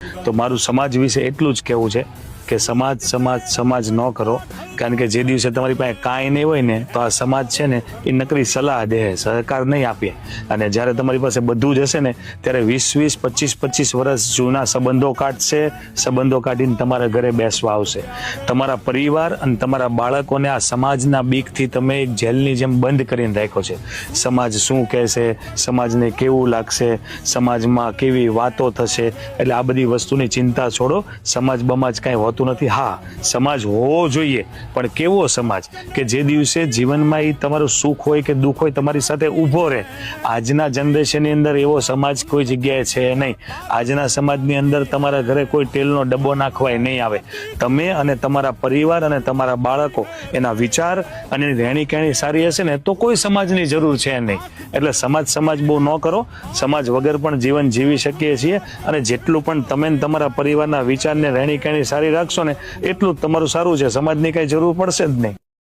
તો મારું સમાજ વિશે એટલું જ કહેવું છે કે સમાજ સમાજ સમાજ ન કરો, કારણ કે જે દિવસે તમારી પાસે કાંઈ નહીં હોય ને તો આ સમાજ છે ને એ નકરી સલાહ દે, સહકાર નહીં આપે. અને જ્યારે તમારી પાસે બધું જ હશે ને ત્યારે 20-20, 25-25 વર્ષ જૂના સંબંધો કાઢશે, સંબંધો કાઢીને તમારા ઘરે બેસવા આવશે. તમારા પરિવાર અને તમારા બાળકોને આ સમાજના બીકથી તમે એક જેલની જેમ બંધ કરીને રાખ્યો છે. સમાજ શું કહેશે, સમાજને કેવું લાગશે, સમાજમાં કેવી વાતો થશે, એટલે આ બધી વસ્તુની ચિંતા છોડો. સમાજ બમાજ કાંઈ હોતું નથી. હા, સમાજ હોવો જોઈએ, પણ કેવો સમાજ કે જે દિવસે જીવનમાં એ તમારું સુખ હોય કે દુઃખ હોય તમારી સાથે ઊભો રહે. આજના જનરેશનની અંદર એવો સમાજ કોઈ જગ્યાએ છે નહીં. આજના સમાજની અંદર તમારા ઘરે કોઈ તેલનો ડબ્બો નાખવાય નહીં આવે. તમે અને તમારા પરિવાર અને તમારા બાળકો એના વિચાર અને રહેણી કહેણી સારી હશે ને તો કોઈ સમાજની જરૂર છે નહીં. એટલે સમાજ બહુ ન કરો. સમાજ વગર પણ જીવન જીવી શકીએ છીએ, અને જેટલું પણ તમે તમારા પરિવારના વિચારને રહેણી કહેણી સારી રાખશો ને એટલું જ તમારું સારું છે. સમાજની કઈ જરૂર પડશે જ નહીં.